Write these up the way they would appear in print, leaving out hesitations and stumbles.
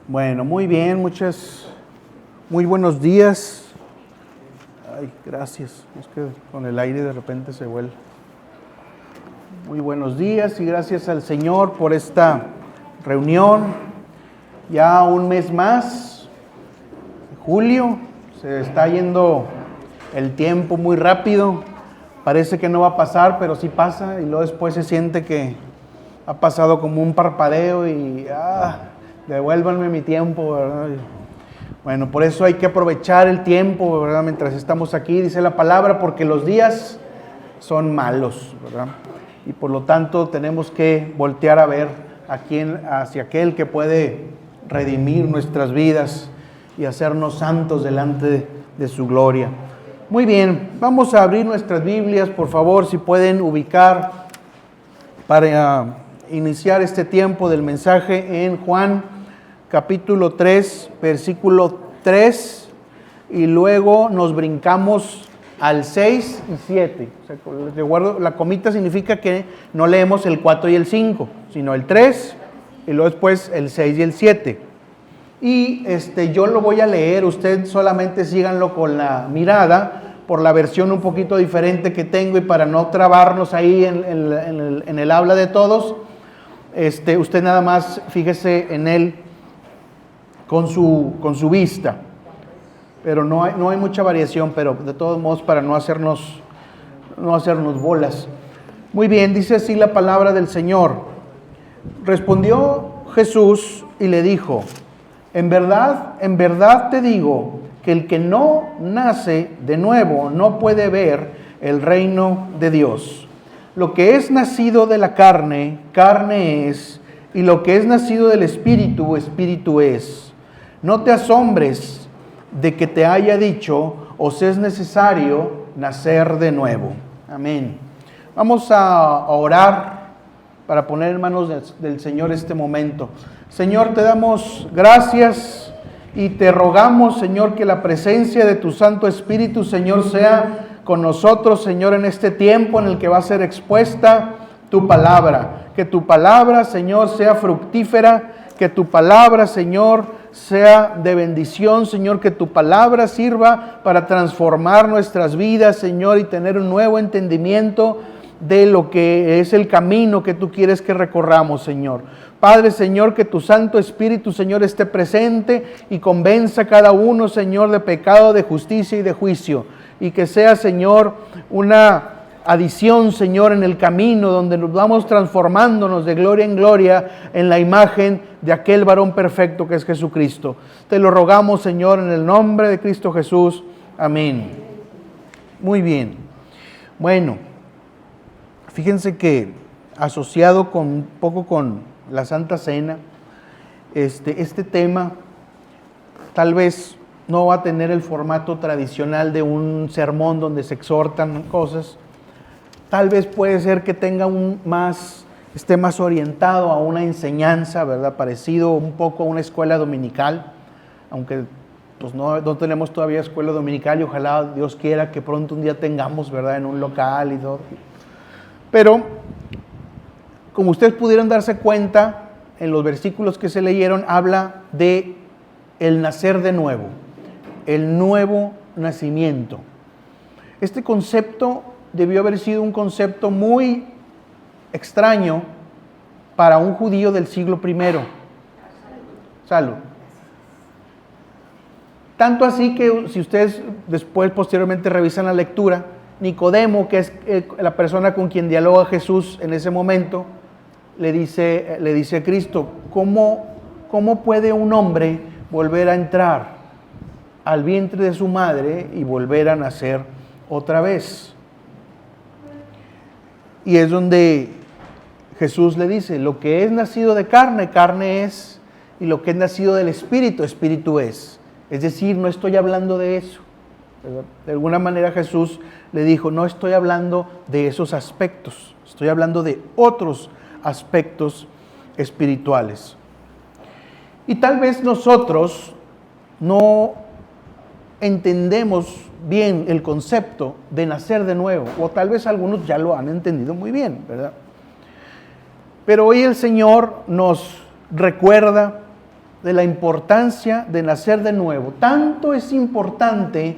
Bueno, muy bien, muy buenos días. Ay, gracias. Es que con el aire de repente se vuelve. Muy buenos días y gracias al Señor por esta reunión. Ya un mes más, julio, se está yendo el tiempo muy rápido. Parece que no va a pasar, pero sí pasa y luego después se siente que ha pasado como un parpadeo y devuélvanme mi tiempo, ¿verdad? Bueno, por eso hay que aprovechar el tiempo, ¿verdad? Mientras estamos aquí, dice la palabra, porque los días son malos, ¿verdad? Y por lo tanto tenemos que voltear a ver hacia aquel que puede redimir nuestras vidas y hacernos santos delante de su gloria. Muy bien, vamos a abrir nuestras Biblias, por favor, si pueden ubicar para iniciar este tiempo del mensaje en Juan capítulo 3, versículo 3, y luego nos brincamos al 6 y 7. O sea, la comita significa que no leemos el 4 y el 5, sino el 3, y luego después el 6 y el 7. Y yo lo voy a leer, usted solamente síganlo con la mirada, por la versión un poquito diferente que tengo y para no trabarnos ahí en el habla de todos, usted nada más fíjese en él con su vista. Pero no hay mucha variación, pero de todos modos para no hacernos bolas. Muy bien, dice así la palabra del Señor. Respondió Jesús y le dijo: en verdad te digo que el que no nace de nuevo no puede ver el reino de Dios. Lo que es nacido de la carne, carne es, y lo que es nacido del Espíritu, Espíritu es. No te asombres de que te haya dicho, os es necesario nacer de nuevo. Amén. Vamos a orar para poner en manos del Señor este momento. Señor, te damos gracias y te rogamos, Señor, que la presencia de tu Santo Espíritu, Señor, sea con nosotros, Señor, en este tiempo en el que va a ser expuesta tu palabra. Que tu palabra, Señor, sea fructífera, que tu palabra, Señor, sea de bendición, Señor, que tu palabra sirva para transformar nuestras vidas, Señor, y tener un nuevo entendimiento de lo que es el camino que tú quieres que recorramos, Señor. Padre, Señor, que tu Santo Espíritu, Señor, esté presente y convenza a cada uno, Señor, de pecado, de justicia y de juicio. Y que sea, Señor, una adición, Señor, en el camino donde nos vamos transformándonos de gloria en gloria en la imagen de aquel varón perfecto que es Jesucristo. Te lo rogamos, Señor, en el nombre de Cristo Jesús. Amén. Muy bien. Bueno, fíjense que asociado un poco con la Santa Cena, este tema tal vez no va a tener el formato tradicional de un sermón donde se exhortan cosas. Tal vez puede ser que tenga esté más orientado a una enseñanza, ¿verdad? Parecido un poco a una escuela dominical, aunque pues no tenemos todavía escuela dominical y ojalá Dios quiera que pronto un día tengamos, ¿verdad? En un local y todo. Pero, como ustedes pudieron darse cuenta, en los versículos que se leyeron, habla de el nacer de nuevo, el nuevo nacimiento. Este concepto debió haber sido un concepto muy extraño para un judío del siglo I. Salud. Tanto así que si ustedes después, posteriormente revisan la lectura, Nicodemo, que es la persona con quien dialoga Jesús en ese momento, le dice a Cristo: ¿cómo puede un hombre volver a entrar al vientre de su madre y volver a nacer otra vez? Y es donde Jesús le dice: lo que es nacido de carne, carne es, y lo que es nacido del Espíritu, Espíritu es. Es decir, no estoy hablando de eso. De alguna manera Jesús le dijo: no estoy hablando de esos aspectos, estoy hablando de otros aspectos espirituales. Y tal vez nosotros no entendemos bien el concepto de nacer de nuevo, o tal vez algunos ya lo han entendido muy bien, ¿verdad? Pero hoy el Señor nos recuerda de la importancia de nacer de nuevo. Tanto es importante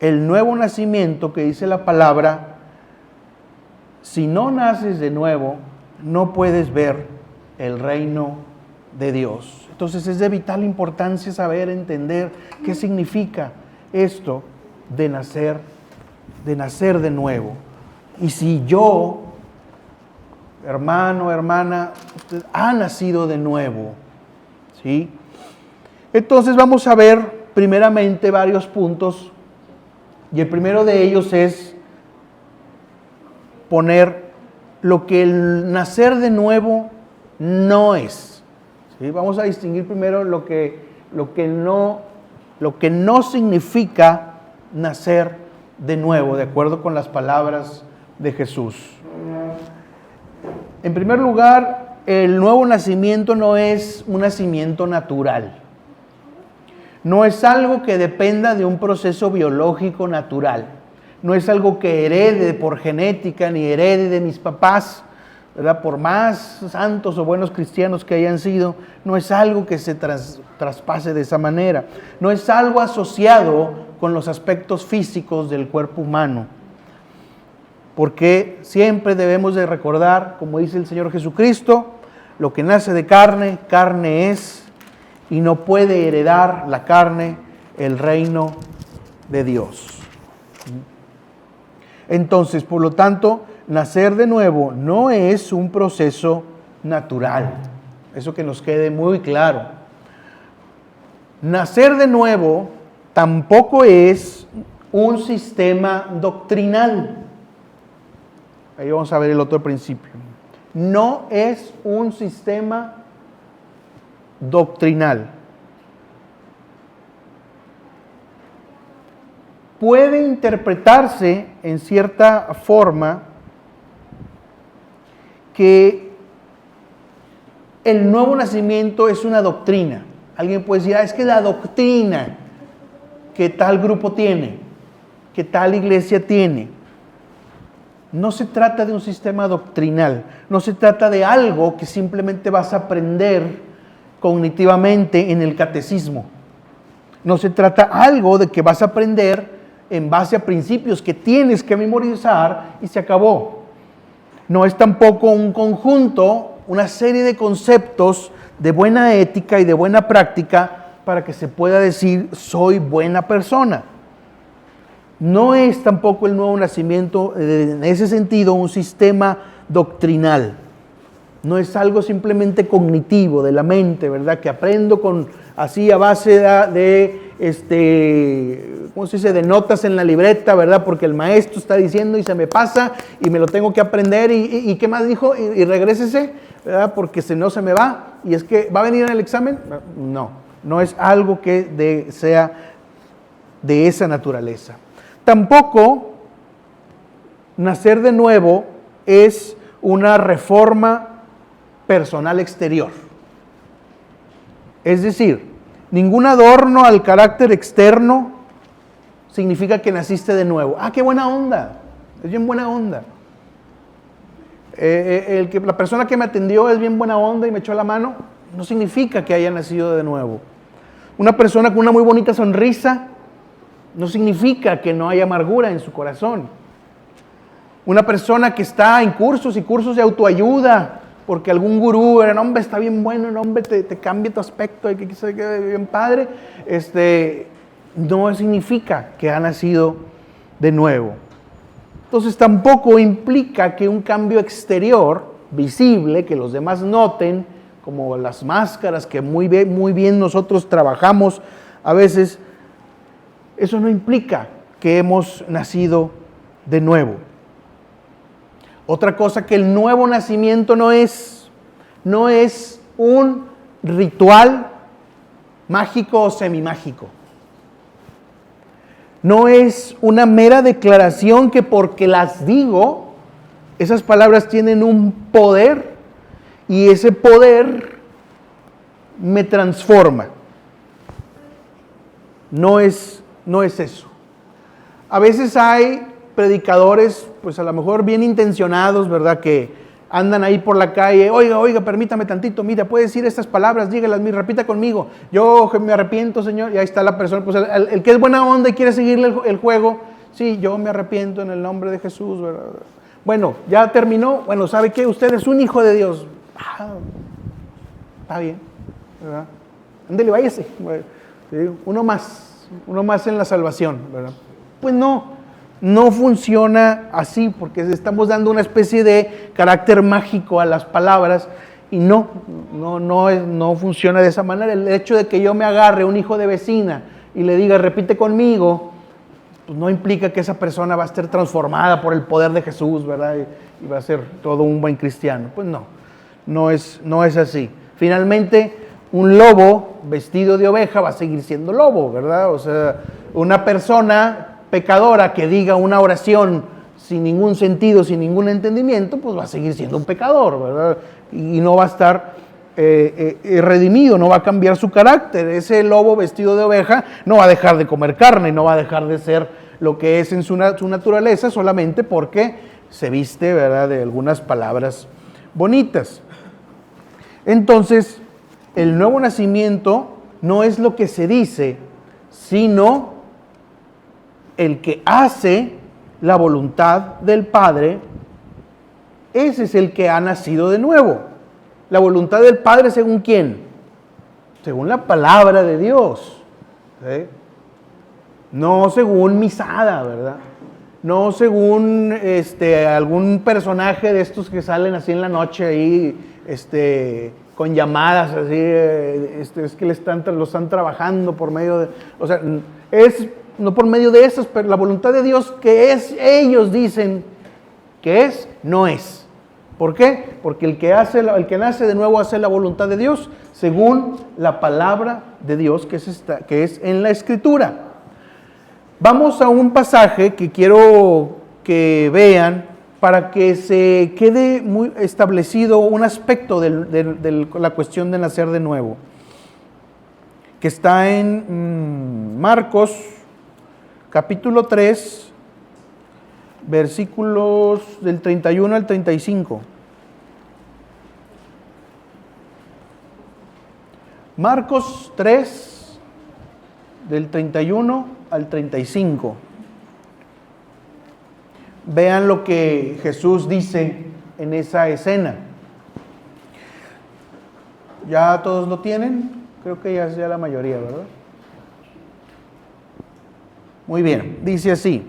el nuevo nacimiento que dice la palabra: si no naces de nuevo, no puedes ver el reino de Dios. Entonces es de vital importancia saber, entender qué significa esto de nacer de nuevo. Y si yo, hermano, hermana, usted ha nacido de nuevo, ¿sí? Entonces vamos a ver primeramente varios puntos, y el primero de ellos es poner lo que el nacer de nuevo no es. ¿Sí? Vamos a distinguir primero lo que no significa nacer de nuevo, de acuerdo con las palabras de Jesús. En primer lugar, el nuevo nacimiento no es un nacimiento natural. No es algo que dependa de un proceso biológico natural. No es algo que herede por genética, ni herede de mis papás, ¿verdad? Por más santos o buenos cristianos que hayan sido, no es algo que se traspase de esa manera. No es algo asociado con los aspectos físicos del cuerpo humano. Porque siempre debemos de recordar, como dice el Señor Jesucristo, lo que nace de carne, carne es, y no puede heredar la carne el reino de Dios. Entonces, por lo tanto, nacer de nuevo no es un proceso natural. Eso que nos quede muy claro. Nacer de nuevo tampoco es un sistema doctrinal. Ahí vamos a ver el otro principio. No es un sistema doctrinal. Puede interpretarse en cierta forma que el nuevo nacimiento es una doctrina. Alguien puede decir, es que la doctrina que tal grupo tiene, que tal iglesia tiene. No se trata de un sistema doctrinal, no se trata de algo que simplemente vas a aprender cognitivamente en el catecismo. No se trata algo de que vas a aprender en base a principios que tienes que memorizar y se acabó. No es tampoco un conjunto, una serie de conceptos de buena ética y de buena práctica para que se pueda decir soy buena persona. No es tampoco el nuevo nacimiento en ese sentido un sistema doctrinal. No es algo simplemente cognitivo de la mente, ¿verdad? Que aprendo así a base ¿cómo se dice? De notas en la libreta, ¿verdad? Porque el maestro está diciendo y se me pasa y me lo tengo que aprender y ¿qué más dijo? Y regrésese, ¿verdad? Porque si no se me va. Y es que, ¿va a venir en el examen? No es algo que sea de esa naturaleza. Tampoco nacer de nuevo es una reforma personal exterior. Es decir, ningún adorno al carácter externo significa que naciste de nuevo. ¡Qué buena onda! Es bien buena onda. La persona que me atendió es bien buena onda y me echó la mano, no significa que haya nacido de nuevo. Una persona con una muy bonita sonrisa no significa que no haya amargura en su corazón. Una persona que está en cursos y cursos de autoayuda, porque algún gurú, el hombre está bien bueno, el hombre te cambia tu aspecto, y que quede bien padre, no significa que ha nacido de nuevo. Entonces tampoco implica que un cambio exterior, visible, que los demás noten, como las máscaras que muy bien nosotros trabajamos a veces, eso no implica que hemos nacido de nuevo. Otra cosa que el nuevo nacimiento no es un ritual mágico o semimágico. No es una mera declaración que porque las digo, esas palabras tienen un poder y ese poder me transforma. No es eso. A veces hay predicadores, pues a lo mejor bien intencionados, ¿verdad? Que andan ahí por la calle, oiga, permítame tantito, mira, puede decir estas palabras, dígalas, repita conmigo, yo me arrepiento, Señor, y ahí está la persona, pues el que es buena onda y quiere seguirle el juego, sí, yo me arrepiento en el nombre de Jesús, ¿verdad? Bueno, ya terminó, bueno, ¿sabe qué? Usted es un hijo de Dios. Está bien, ¿verdad? Ándele, váyase, ¿sí? Uno más en la salvación, ¿verdad? Pues no funciona así, porque estamos dando una especie de carácter mágico a las palabras, y no funciona de esa manera. El hecho de que yo me agarre un hijo de vecina y le diga, repite conmigo, pues no implica que esa persona va a estar transformada por el poder de Jesús, ¿verdad? Y va a ser todo un buen cristiano. Pues no es así. Finalmente, un lobo vestido de oveja va a seguir siendo lobo, ¿verdad? O sea, una persona pecadora que diga una oración sin ningún sentido, sin ningún entendimiento, pues va a seguir siendo un pecador, ¿verdad? Y no va a estar redimido, no va a cambiar su carácter. Ese lobo vestido de oveja no va a dejar de comer carne, no va a dejar de ser lo que es en su naturaleza solamente porque se viste, ¿verdad?, de algunas palabras bonitas. Entonces, el nuevo nacimiento no es lo que se dice, sino el que hace la voluntad del Padre. Ese es el que ha nacido de nuevo. La voluntad del Padre, ¿según quién? Según la palabra de Dios, ¿sí? No según misada, ¿verdad? No según algún personaje de estos que salen así en la noche ahí, con llamadas así, es que lo están trabajando por medio de, o sea, es no por medio de esas, pero la voluntad de Dios que es, ellos dicen que es, no es. ¿Por qué? Porque el que nace de nuevo hace la voluntad de Dios según la palabra de Dios que es en la Escritura. Vamos a un pasaje que quiero que vean para que se quede muy establecido un aspecto de la cuestión de nacer de nuevo, que está en Marcos capítulo 3, versículos del 31 al 35. Marcos 3, del 31 al 35. Vean lo que Jesús dice en esa escena. ¿Ya todos lo tienen? Creo que ya la mayoría, ¿verdad? Muy bien, dice así,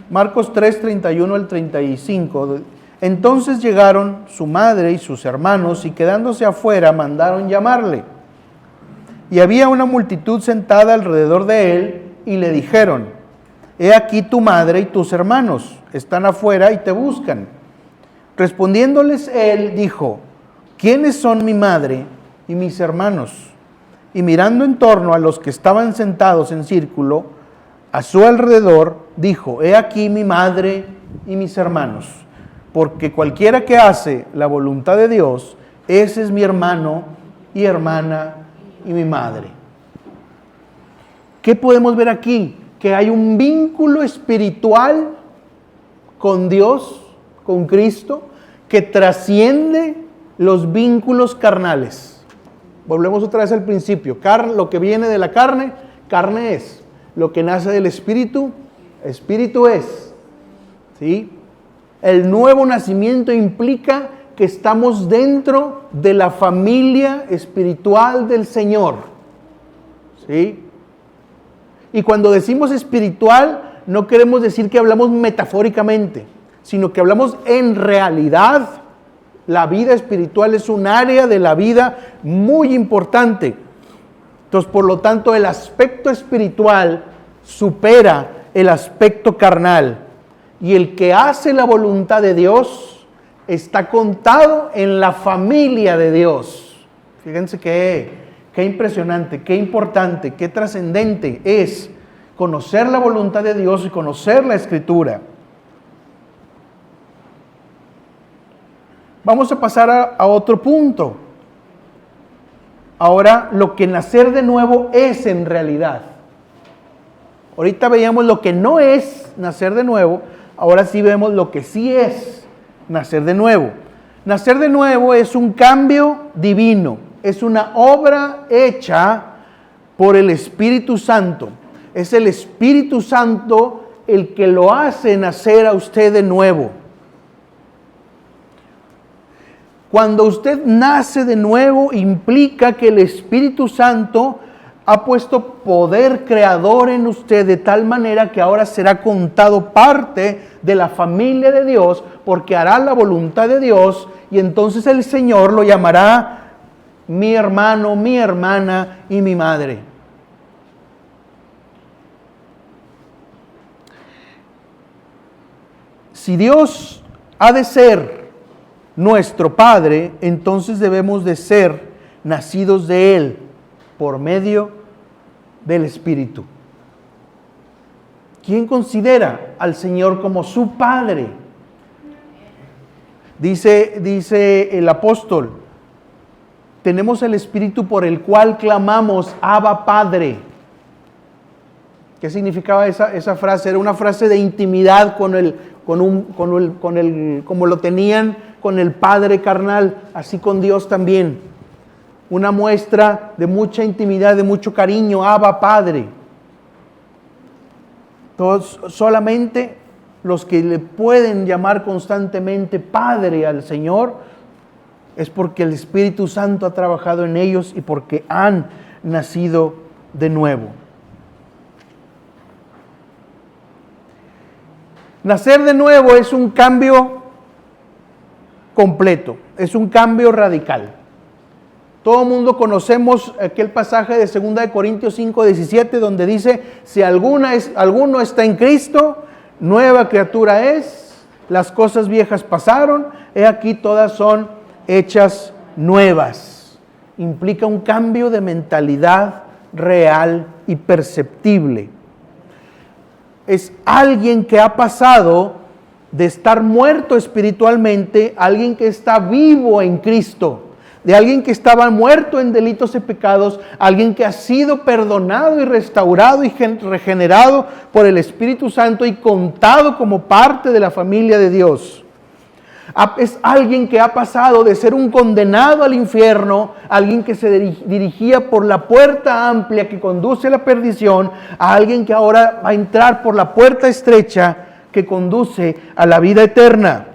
Marcos 3, 31 al 35. Entonces llegaron su madre y sus hermanos y quedándose afuera mandaron llamarle. Y había una multitud sentada alrededor de él y le dijeron, he aquí tu madre y tus hermanos están afuera y te buscan. Respondiéndoles él dijo, ¿quiénes son mi madre y mis hermanos? Y mirando en torno a los que estaban sentados en círculo, a su alrededor, dijo, he aquí mi madre y mis hermanos, porque cualquiera que hace la voluntad de Dios, ese es mi hermano y hermana y mi madre. ¿Qué podemos ver aquí? Que hay un vínculo espiritual con Dios, con Cristo, que trasciende los vínculos carnales. Volvemos otra vez al principio. Lo que viene de la carne es. Lo que nace del Espíritu, Espíritu es. ¿Sí? El nuevo nacimiento implica que estamos dentro de la familia espiritual del Señor. ¿Sí? Y cuando decimos espiritual, no queremos decir que hablamos metafóricamente, sino que hablamos en realidad. La vida espiritual es un área de la vida muy importante. Entonces, por lo tanto, el aspecto espiritual supera el aspecto carnal. Y el que hace la voluntad de Dios está contado en la familia de Dios. Fíjense qué impresionante, qué importante, qué trascendente es conocer la voluntad de Dios y conocer la Escritura. Vamos a pasar a otro punto. Ahora, lo que nacer de nuevo es en realidad. Ahorita veíamos lo que no es nacer de nuevo, ahora sí vemos lo que sí es nacer de nuevo. Nacer de nuevo es un cambio divino, es una obra hecha por el Espíritu Santo. Es el Espíritu Santo el que lo hace nacer a usted de nuevo. Cuando usted nace de nuevo, implica que el Espíritu Santo ha puesto poder creador en usted de tal manera que ahora será contado parte de la familia de Dios, porque hará la voluntad de Dios, y entonces el Señor lo llamará mi hermano, mi hermana y mi madre. Si Dios ha de ser nuestro Padre, entonces debemos de ser nacidos de Él por medio del Espíritu. ¿Quién considera al Señor como su Padre? Dice el apóstol, tenemos el Espíritu por el cual clamamos, Abba Padre. ¿Qué significaba esa frase? Era una frase de intimidad como lo tenían con el Padre carnal, así con Dios también. Una muestra de mucha intimidad, de mucho cariño, Abba Padre. Solamente los que le pueden llamar constantemente Padre al Señor es porque el Espíritu Santo ha trabajado en ellos y porque han nacido de nuevo. Nacer de nuevo es un cambio completo, es un cambio radical. Todo el mundo conocemos aquel pasaje de 2 Corintios 5:17 donde dice, si alguno está en Cristo, nueva criatura es, las cosas viejas pasaron, he aquí todas son hechas nuevas. Implica un cambio de mentalidad real y perceptible. Es alguien que ha pasado de estar muerto espiritualmente a alguien que está vivo en Cristo. De alguien que estaba muerto en delitos y pecados, alguien que ha sido perdonado y restaurado y regenerado por el Espíritu Santo y contado como parte de la familia de Dios. Es alguien que ha pasado de ser un condenado al infierno, alguien que se dirigía por la puerta amplia que conduce a la perdición, a alguien que ahora va a entrar por la puerta estrecha que conduce a la vida eterna.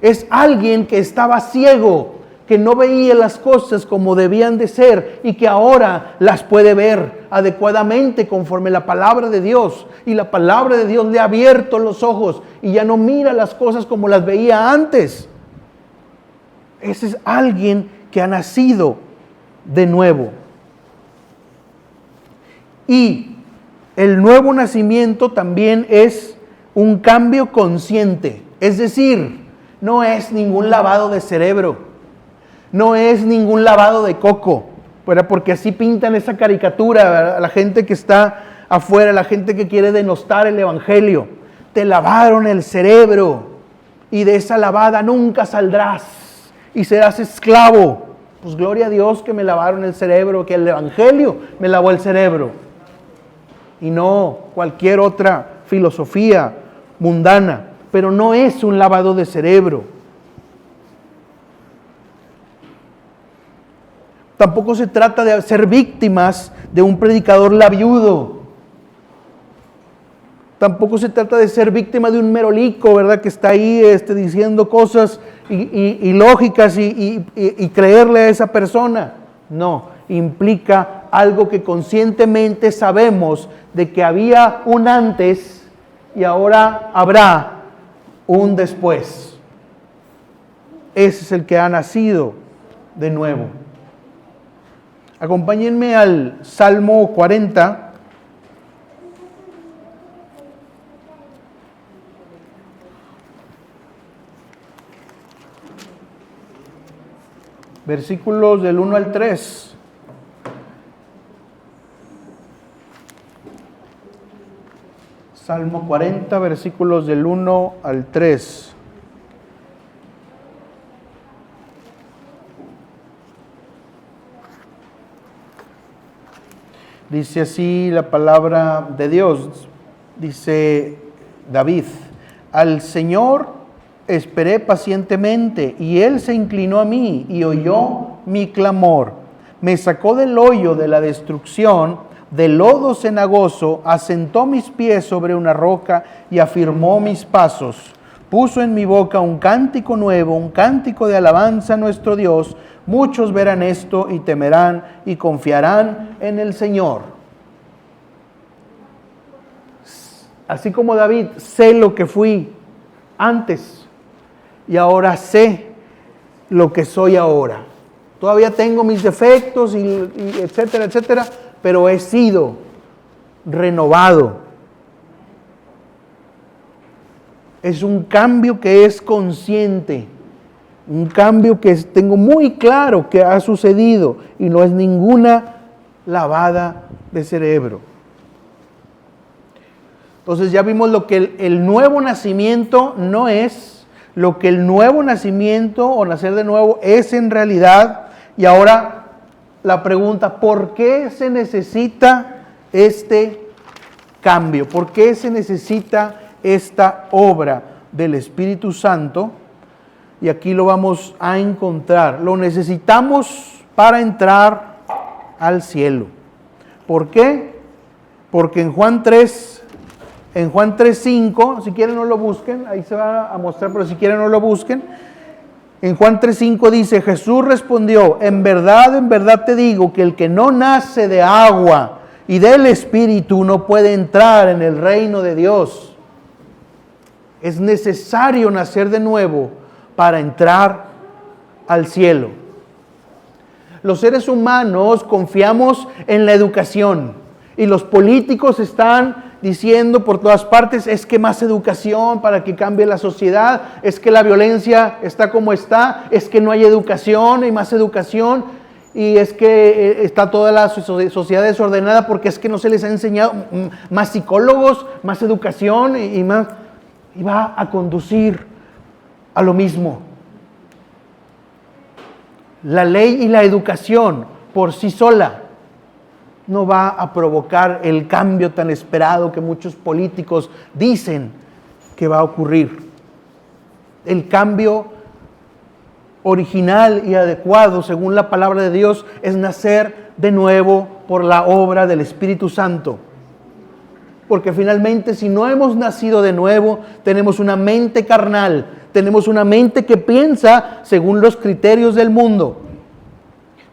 Es alguien que estaba ciego, que no veía las cosas como debían de ser y que ahora las puede ver adecuadamente conforme la palabra de Dios. Y la palabra de Dios le ha abierto los ojos y ya no mira las cosas como las veía antes. Ese es alguien que ha nacido de nuevo. Y el nuevo nacimiento también es un cambio consciente. Es decir, no es ningún lavado de cerebro. No es ningún lavado de coco, porque así pintan esa caricatura a la gente que está afuera, la gente que quiere denostar el Evangelio. Te lavaron el cerebro y de esa lavada nunca saldrás y serás esclavo. Pues gloria a Dios que me lavaron el cerebro, que el Evangelio me lavó el cerebro. Y no cualquier otra filosofía mundana, pero no es un lavado de cerebro. Tampoco se trata de ser víctimas de un predicador labiudo. Tampoco se trata de ser víctima de un merolico, ¿verdad? Que está ahí diciendo cosas ilógicas y creerle a esa persona. No, implica algo que conscientemente sabemos de que había un antes y ahora habrá un después. Ese es el que ha nacido de nuevo. Acompáñenme al Salmo 40. Versículos del 1 al 3. Salmo 40, versículos del 1 al 3. Dice así la palabra de Dios, dice David, al Señor esperé pacientemente, y Él se inclinó a mí y oyó mi clamor. Me sacó del hoyo de la destrucción, del lodo cenagoso, asentó mis pies sobre una roca y afirmó mis pasos. Puso en mi boca un cántico nuevo, un cántico de alabanza a nuestro Dios. Muchos verán esto y temerán y confiarán en el Señor. Así como David, sé lo que fui antes y ahora sé lo que soy ahora. Todavía tengo mis defectos y etcétera, etcétera, pero he sido renovado. Es un cambio que es consciente, un cambio que tengo muy claro que ha sucedido y no es ninguna lavada de cerebro. Entonces ya vimos lo que el nuevo nacimiento no es, lo que el nuevo nacimiento o nacer de nuevo es en realidad. Y ahora la pregunta, ¿por qué se necesita este cambio? ¿Por qué se necesita esta obra del Espíritu Santo? Y aquí lo vamos a encontrar. Lo necesitamos para entrar al cielo. ¿Por qué? Porque en Juan 3:5, si quieren no lo busquen, ahí se va a mostrar, pero si quieren no lo busquen. En Juan 3:5 dice, Jesús respondió, en verdad te digo que el que no nace de agua y del Espíritu no puede entrar en el reino de Dios. Es necesario nacer de nuevo para entrar al cielo. Los seres humanos confiamos en la educación y los políticos están diciendo por todas partes, es que más educación para que cambie la sociedad, es que la violencia está como está, es que no hay educación, hay más educación, y es que está toda la sociedad desordenada porque es que no se les ha enseñado más psicólogos, más educación y más, y va a conducir a lo mismo. La ley y la educación por sí sola no va a provocar el cambio tan esperado que muchos políticos dicen que va a ocurrir. El cambio original y adecuado, según la palabra de Dios, es nacer de nuevo por la obra del Espíritu Santo. Porque finalmente, si no hemos nacido de nuevo, tenemos una mente carnal, tenemos una mente que piensa según los criterios del mundo.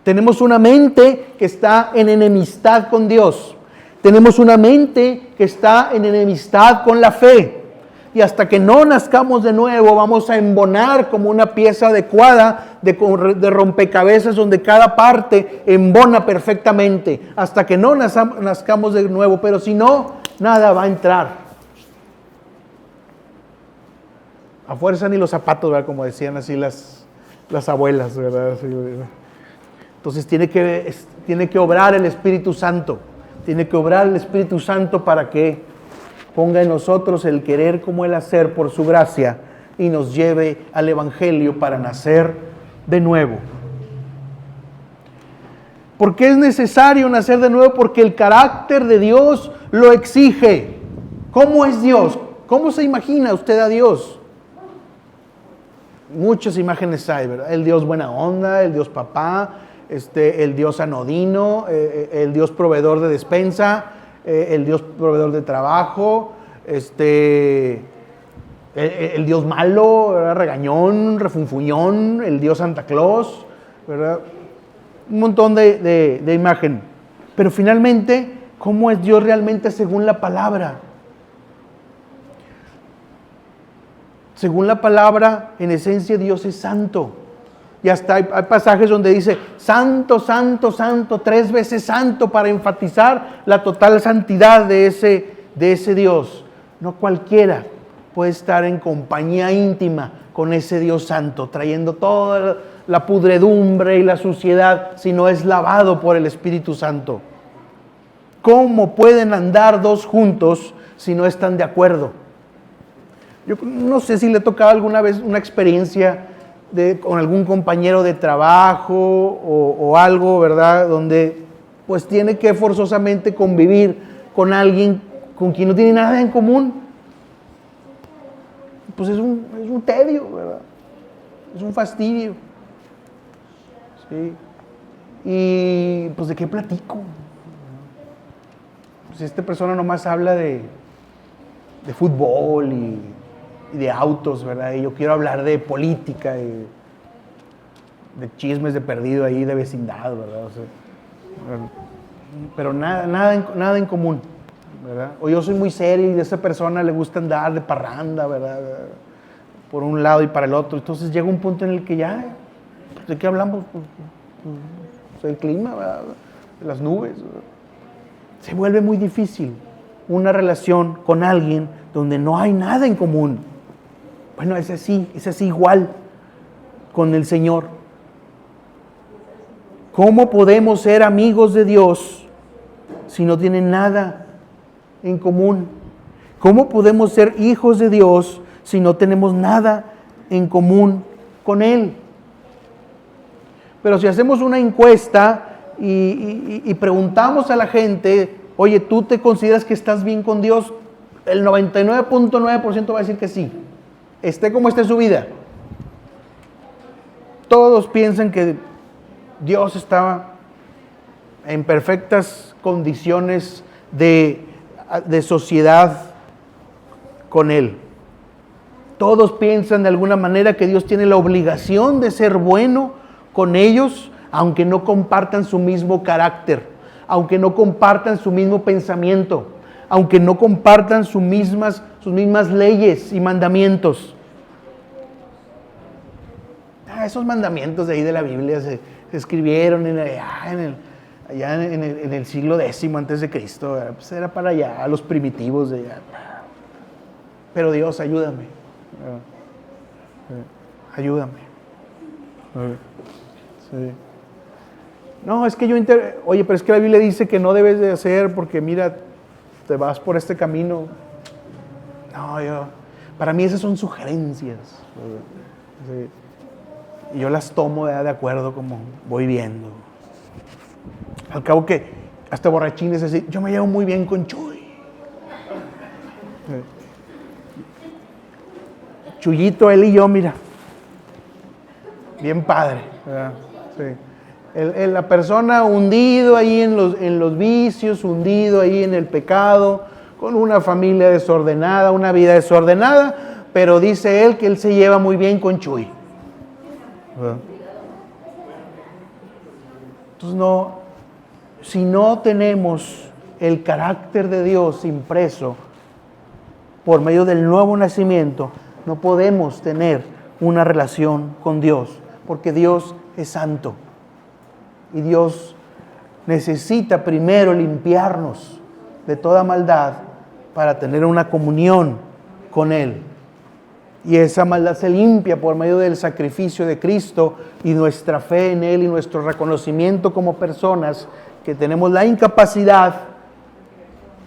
Tenemos una mente que está en enemistad con Dios. Tenemos una mente que está en enemistad con la fe. Y hasta que no nazcamos de nuevo, vamos a embonar como una pieza adecuada de rompecabezas donde cada parte embona perfectamente. Hasta que no nazcamos de nuevo. Pero si no, nada va a entrar. A fuerza ni los zapatos, ¿verdad? Como decían así las abuelas, ¿verdad? Así, ¿verdad? Entonces tiene que obrar el Espíritu Santo. Tiene que obrar el Espíritu Santo para que ponga en nosotros el querer como el hacer por su gracia y nos lleve al Evangelio para nacer de nuevo. ¿Por qué es necesario nacer de nuevo? Porque el carácter de Dios lo exige. ¿Cómo es Dios? ¿Cómo se imagina usted a Dios? Muchas imágenes hay, ¿verdad? El Dios buena onda, el Dios papá, el Dios anodino, el Dios proveedor de despensa, el Dios proveedor de trabajo, el Dios malo, ¿verdad? Regañón, refunfuñón, el Dios Santa Claus, ¿verdad? Un montón de imagen. Pero finalmente, ¿cómo es Dios realmente según la palabra? Según la palabra, en esencia Dios es santo. Y hasta hay pasajes donde dice, santo, santo, santo, 3 veces santo, para enfatizar la total santidad de ese Dios. No cualquiera puede estar en compañía íntima con ese Dios santo, trayendo toda la pudredumbre y la suciedad, si no es lavado por el Espíritu Santo. ¿Cómo pueden andar dos juntos si no están de acuerdo? Yo no sé si le tocaba alguna vez una experiencia con algún compañero de trabajo o algo, ¿verdad? Donde pues tiene que forzosamente convivir con alguien con quien no tiene nada en común. Pues es un un tedio, ¿verdad? Es un fastidio. ¿Sí? Y pues, ¿de qué platico? Pues esta persona nomás habla de fútbol y de autos, ¿verdad? Y yo quiero hablar de política y de chismes de perdido ahí de vecindad, ¿verdad? O sea, pero nada en común, ¿verdad? O yo soy muy serio y a esa persona le gusta andar de parranda, ¿verdad? Por un lado y para el otro. Entonces llega un punto en el que ya, ¿de qué hablamos? Pues el clima, ¿verdad? De las nubes, ¿verdad? Se vuelve muy difícil una relación con alguien donde no hay nada en común. Bueno, es así igual con el Señor. ¿Cómo podemos ser amigos de Dios si no tienen nada en común? ¿Cómo podemos ser hijos de Dios si no tenemos nada en común con Él? Pero si hacemos una encuesta y preguntamos a la gente, oye, ¿tú te consideras que estás bien con Dios? El 99.9% va a decir que sí, esté como esté su vida. Todos piensan que Dios estaba en perfectas condiciones de sociedad con Él. Todos piensan de alguna manera que Dios tiene la obligación de ser bueno con ellos, aunque no compartan su mismo carácter, aunque no compartan su mismo pensamiento, aunque no compartan sus mismas leyes y mandamientos. Esos mandamientos de ahí de la Biblia se escribieron allá en el siglo X antes de Cristo. Pues era para allá, los primitivos de allá. Pero Dios, ayúdame. Ayúdame. Sí. No, es que oye, pero es que la Biblia dice que no debes de hacer porque mira, te vas por este camino. No, para mí esas son sugerencias. Sí. Y yo las tomo de acuerdo como voy viendo. Al cabo que hasta borrachines así, yo me llevo muy bien con Chuy. Chuyito, él y yo, mira, bien padre, ¿verdad? Sí. La persona hundido ahí en los vicios, hundido ahí en el pecado, con una familia desordenada, una vida desordenada, pero dice él que él se lleva muy bien con Chuy. Entonces si no tenemos el carácter de Dios impreso por medio del nuevo nacimiento, no podemos tener una relación con Dios, porque Dios es santo y Dios necesita primero limpiarnos de toda maldad para tener una comunión con Él. Y esa maldad se limpia por medio del sacrificio de Cristo y nuestra fe en Él y nuestro reconocimiento como personas que tenemos la incapacidad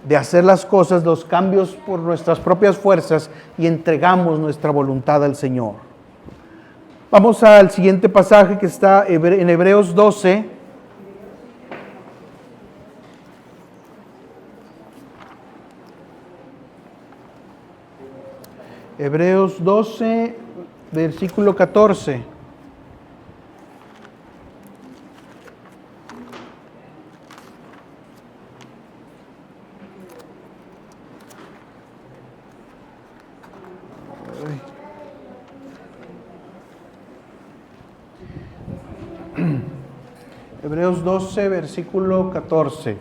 de hacer las cosas, los cambios por nuestras propias fuerzas y entregamos nuestra voluntad al Señor. Vamos al siguiente pasaje que está en Hebreos 12. Hebreos 12, versículo 14. Hebreos 12, versículo 14.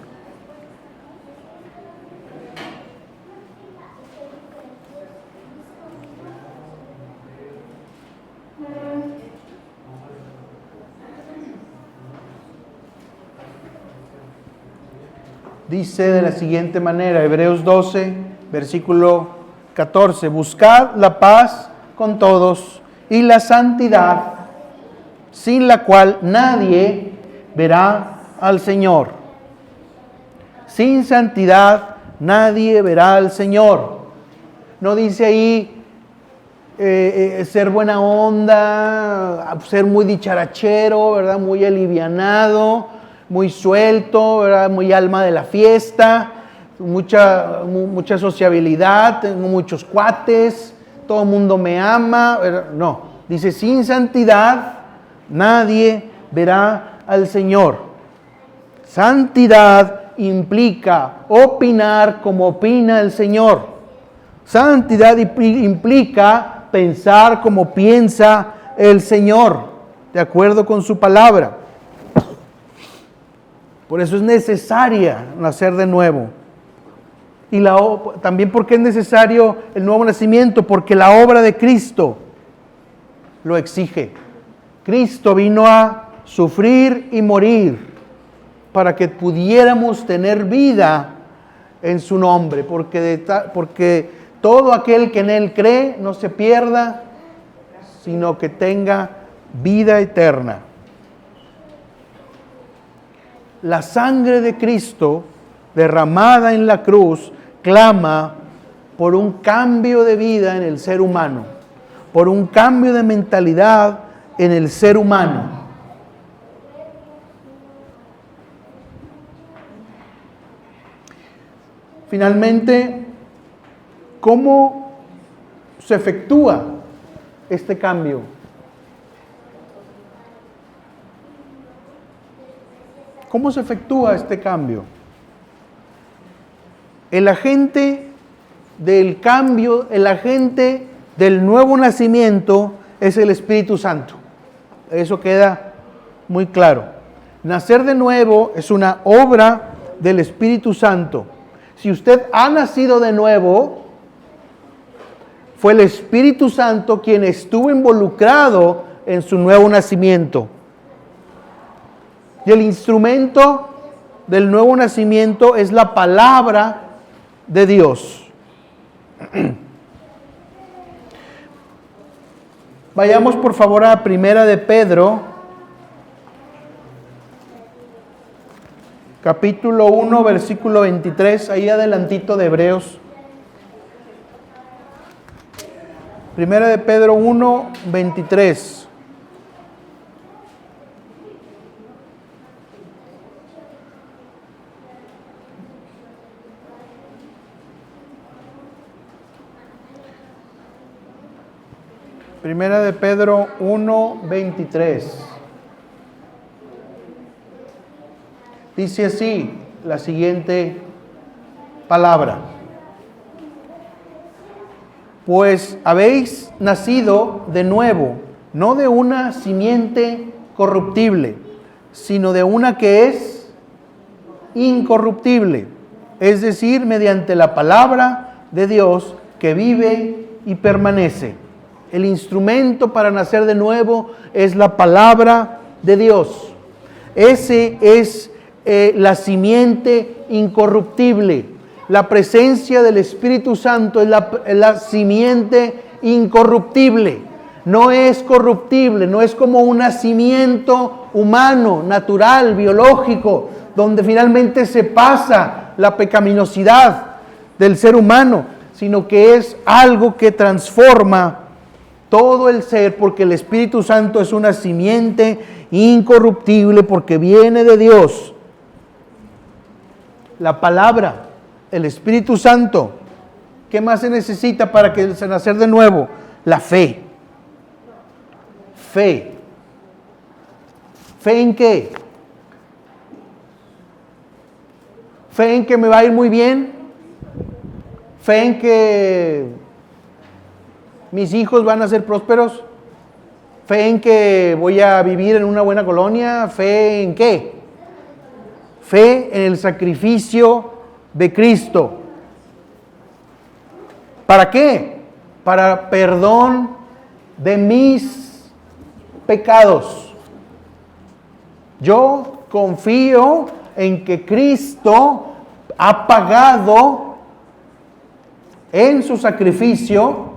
Dice de la siguiente manera, Hebreos 12, versículo 14, buscad la paz con todos y la santidad, sin la cual nadie verá al Señor. Sin santidad nadie verá al Señor. No dice ahí ser buena onda, ser muy dicharachero, ¿verdad? Muy alivianado, muy suelto, ¿verdad? Muy alma de la fiesta, mucha sociabilidad, tengo muchos cuates, todo el mundo me ama. No, dice, sin santidad nadie verá al Señor. Santidad implica opinar como opina el Señor. Santidad implica pensar como piensa el Señor, de acuerdo con su palabra. Por eso es necesaria nacer de nuevo. Y también porque es necesario el nuevo nacimiento, porque la obra de Cristo lo exige. Cristo vino a sufrir y morir para que pudiéramos tener vida en su nombre, porque todo aquel que en Él cree no se pierda, sino que tenga vida eterna. La sangre de Cristo derramada en la cruz clama por un cambio de vida en el ser humano, por un cambio de mentalidad en el ser humano. Finalmente, ¿cómo se efectúa este cambio? ¿Cómo se efectúa este cambio? El agente del cambio, el agente del nuevo nacimiento es el Espíritu Santo. Eso queda muy claro. Nacer de nuevo es una obra del Espíritu Santo. Si usted ha nacido de nuevo, fue el Espíritu Santo quien estuvo involucrado en su nuevo nacimiento. Y el instrumento del nuevo nacimiento es la palabra de Dios. Vayamos por favor a Primera de Pedro, capítulo 1, versículo 23, ahí adelantito de Hebreos. Primera de Pedro 1, 23. Primera de Pedro 1, 23. Dice así la siguiente palabra. Pues habéis nacido de nuevo, no de una simiente corruptible, sino de una que es incorruptible, es decir, mediante la palabra de Dios que vive y permanece. El instrumento para nacer de nuevo es la palabra de Dios. Ese es la simiente incorruptible. La presencia del Espíritu Santo es la simiente incorruptible. No es corruptible, no es como un nacimiento humano, natural, biológico, donde finalmente se pasa la pecaminosidad del ser humano, sino que es algo que transforma todo el ser, porque el Espíritu Santo es una simiente incorruptible, porque viene de Dios. La palabra, el Espíritu Santo. ¿Qué más se necesita para que se nacer de nuevo? La fe. Fe. ¿Fe en qué? ¿Fe en que me va a ir muy bien? ¿Fe en que mis hijos van a ser prósperos? ¿Fe en que voy a vivir en una buena colonia? ¿Fe en qué? Fe en el sacrificio de Cristo. ¿Para qué? Para perdón de mis pecados. Yo confío en que Cristo ha pagado en su sacrificio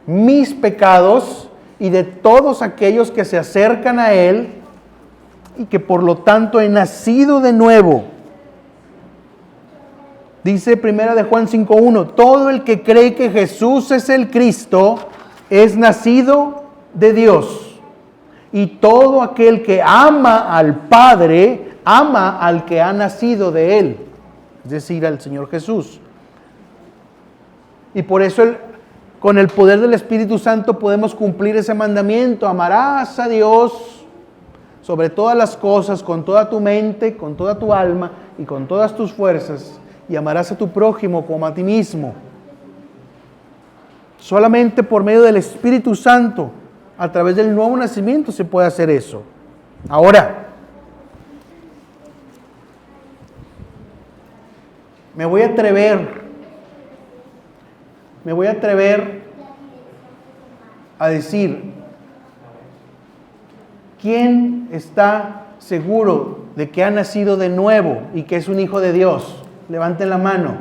mis pecados y de todos aquellos que se acercan a Él, y que por lo tanto he nacido de nuevo. Dice Primera de Juan 5:1, todo el que cree que Jesús es el Cristo es nacido de Dios. Y todo aquel que ama al Padre, ama al que ha nacido de Él, es decir, al Señor Jesús. Y por eso Con el poder del Espíritu Santo podemos cumplir ese mandamiento. Amarás a Dios sobre todas las cosas, con toda tu mente, con toda tu alma y con todas tus fuerzas. Y amarás a tu prójimo como a ti mismo. Solamente por medio del Espíritu Santo, a través del nuevo nacimiento, se puede hacer eso. Ahora, me voy a atrever a decir, ¿quién está seguro de que ha nacido de nuevo y que es un hijo de Dios? Levanten la mano.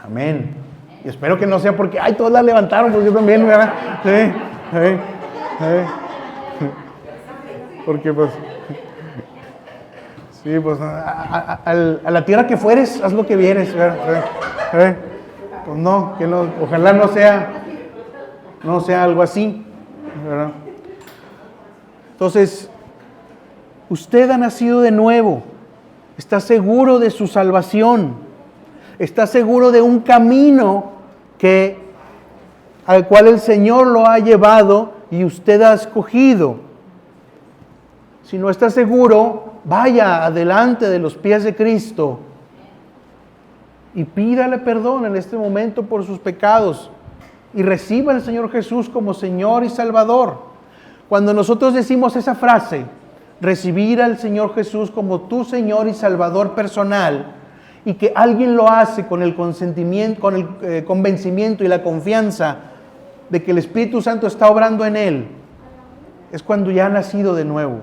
Amén. Y espero que no sea porque, ay, todos la levantaron, porque yo también, ¿verdad? Sí. Porque pues, sí, pues a la tierra que fueres, haz lo que vieres, ¿verdad? Pues no, que no, ojalá no sea algo así, ¿verdad? Entonces, usted ha nacido de nuevo, está seguro de su salvación, está seguro de un camino al cual el Señor lo ha llevado y usted ha escogido. Si no está seguro, vaya adelante de los pies de Cristo y pídale perdón en este momento por sus pecados y reciba al Señor Jesús como Señor y Salvador. Cuando nosotros decimos esa frase, recibir al Señor Jesús como tu Señor y Salvador personal, y que alguien lo hace con el consentimiento, con el convencimiento y la confianza de que el Espíritu Santo está obrando en él, es cuando ya ha nacido de nuevo.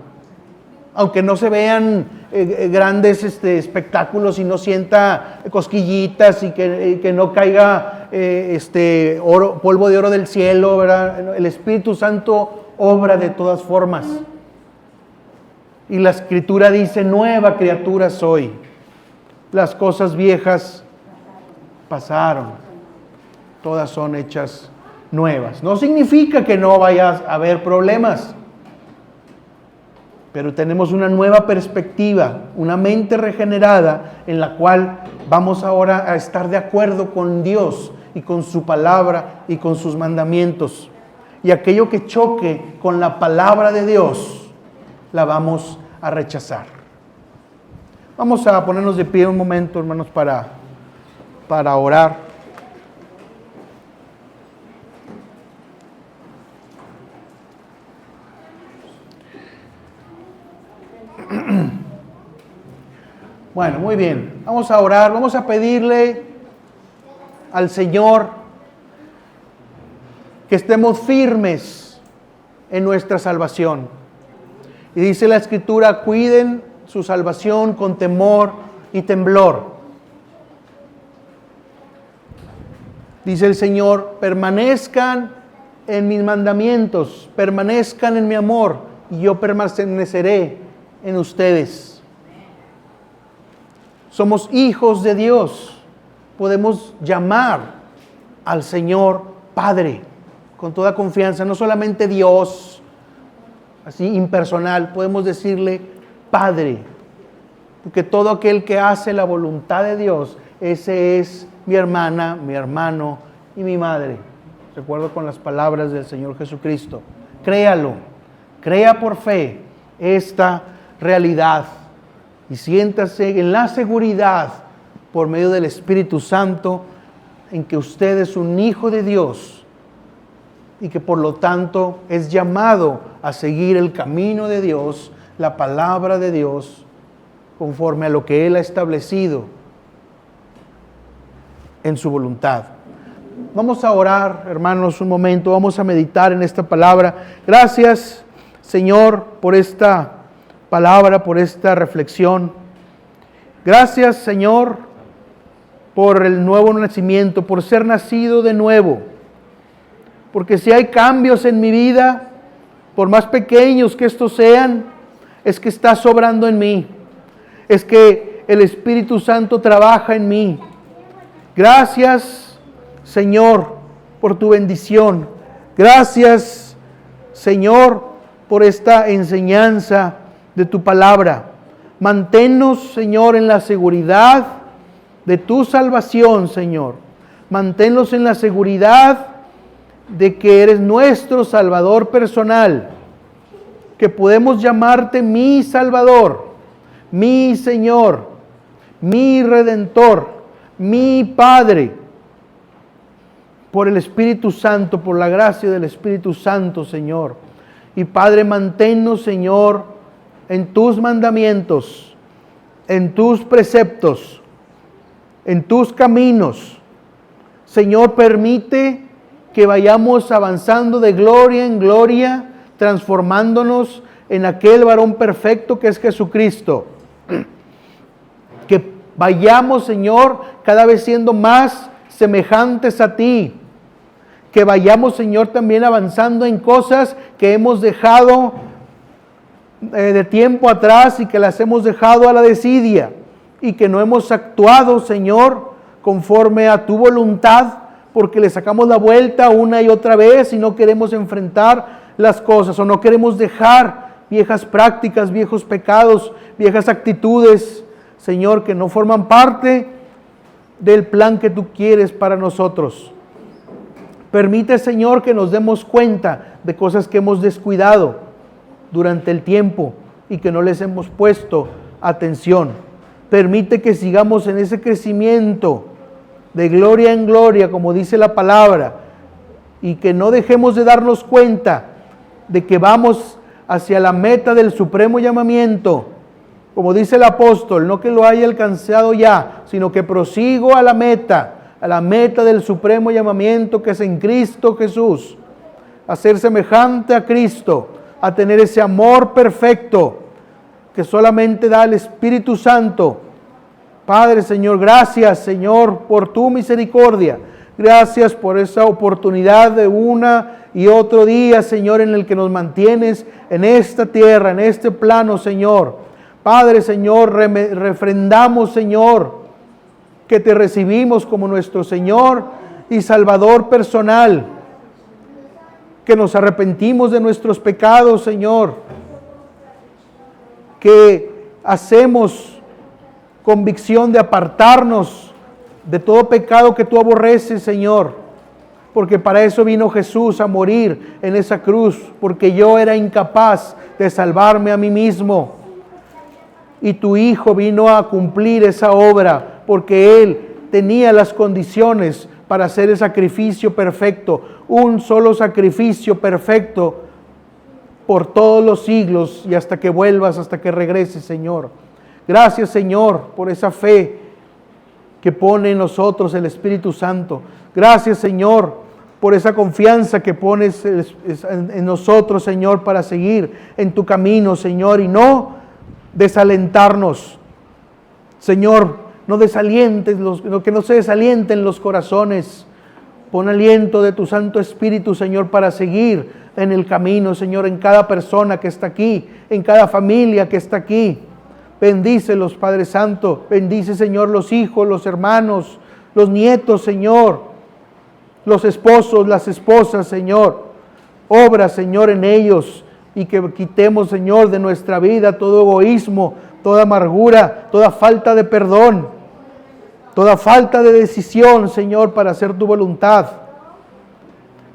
Aunque no se vean grandes espectáculos y no sienta cosquillitas y que no caiga polvo de oro del cielo, ¿verdad? El Espíritu Santo obra de todas formas. Y la Escritura dice, nueva criatura soy. Las cosas viejas pasaron, todas son hechas nuevas. No significa que no vaya a haber problemas, pero tenemos una nueva perspectiva, una mente regenerada en la cual vamos ahora a estar de acuerdo con Dios y con su palabra y con sus mandamientos. Y aquello que choque con la palabra de Dios, la vamos a rechazar. Vamos a ponernos de pie un momento, hermanos, para orar. Bueno, muy bien. Vamos a orar, vamos a pedirle al Señor que estemos firmes en nuestra salvación. Y dice la Escritura, cuiden su salvación con temor y temblor. Dice el Señor, permanezcan en mis mandamientos, permanezcan en mi amor, y yo permaneceré en ustedes. Somos hijos de Dios, podemos llamar al Señor Padre con toda confianza, no solamente Dios, así impersonal, podemos decirle Padre, porque todo aquel que hace la voluntad de Dios, ese es mi hermana, mi hermano y mi madre. Recuerdo con las palabras del Señor Jesucristo. Créalo, crea por fe esta realidad y siéntase en la seguridad por medio del Espíritu Santo en que usted es un hijo de Dios y que por lo tanto es llamado a seguir el camino de Dios, la palabra de Dios, conforme a lo que Él ha establecido en su voluntad. Vamos a orar, hermanos, un momento, vamos a meditar en esta palabra. Gracias, Señor, por esta palabra, por esta reflexión. Gracias, Señor, por el nuevo nacimiento, por ser nacido de nuevo. Porque si hay cambios en mi vida, por más pequeños que estos sean, es que estás obrando en mí. Es que el Espíritu Santo trabaja en mí. Gracias, Señor, por tu bendición. Gracias, Señor, por esta enseñanza de tu palabra. Manténnos, Señor, en la seguridad de tu salvación, Señor. Manténlos en la seguridad de que eres nuestro Salvador personal, que podemos llamarte mi Salvador, mi Señor, mi Redentor, mi Padre, por el Espíritu Santo, por la gracia del Espíritu Santo, Señor. Y Padre, manténnos, Señor, en tus mandamientos, en tus preceptos, en tus caminos. Señor, permite que vayamos avanzando de gloria en gloria, transformándonos en aquel varón perfecto que es Jesucristo. Que vayamos, Señor, cada vez siendo más semejantes a ti. Que vayamos, Señor, también avanzando en cosas que hemos dejado de tiempo atrás y que las hemos dejado a la desidia y que no hemos actuado, Señor, conforme a tu voluntad, porque le sacamos la vuelta una y otra vez y no queremos enfrentar las cosas, o no queremos dejar viejas prácticas, viejos pecados, viejas actitudes, Señor, que no forman parte del plan que tú quieres para nosotros. Permite, Señor, que nos demos cuenta de cosas que hemos descuidado durante el tiempo y que no les hemos puesto atención. Permite que sigamos en ese crecimiento de gloria en gloria, como dice la palabra, y que no dejemos de darnos cuenta de que vamos hacia la meta del supremo llamamiento, como dice el apóstol, no que lo haya alcanzado ya, sino que prosigo a la meta del supremo llamamiento que es en Cristo Jesús, a ser semejante a Cristo, a tener ese amor perfecto que solamente da el Espíritu Santo. Padre, Señor, gracias, Señor, por tu misericordia. Gracias por esa oportunidad de una y otro día, Señor, en el que nos mantienes en esta tierra, en este plano, Señor. Padre, Señor, refrendamos, Señor, que te recibimos como nuestro Señor y Salvador personal, que nos arrepentimos de nuestros pecados, Señor, que hacemos convicción de apartarnos de todo pecado que tú aborreces, Señor, porque para eso vino Jesús a morir en esa cruz, porque yo era incapaz de salvarme a mí mismo, y tu Hijo vino a cumplir esa obra, porque Él tenía las condiciones para hacer el sacrificio perfecto, un solo sacrificio perfecto por todos los siglos y hasta que vuelvas, hasta que regreses, Señor. Gracias, Señor, por esa fe que pone en nosotros el Espíritu Santo. Gracias, Señor, por esa confianza que pones en nosotros, Señor, para seguir en tu camino, Señor, y no desalentarnos. Señor, no desalientes, que no se desalienten los corazones. Pon aliento de tu Santo Espíritu, Señor, para seguir en el camino, Señor, en cada persona que está aquí, en cada familia que está aquí. Bendícelos, Padre Santo. Bendice, Señor, los hijos, los hermanos, los nietos, Señor, los esposos, las esposas, Señor. Obra, Señor, en ellos y que quitemos, Señor, de nuestra vida todo egoísmo, toda amargura, toda falta de perdón, toda falta de decisión, Señor, para hacer tu voluntad.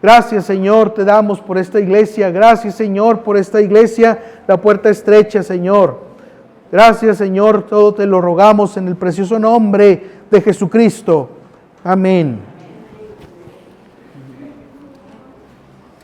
Gracias, Señor, te damos por esta iglesia. Gracias, Señor, por esta iglesia, la puerta estrecha, Señor. Gracias, Señor, todo te lo rogamos en el precioso nombre de Jesucristo. Amén.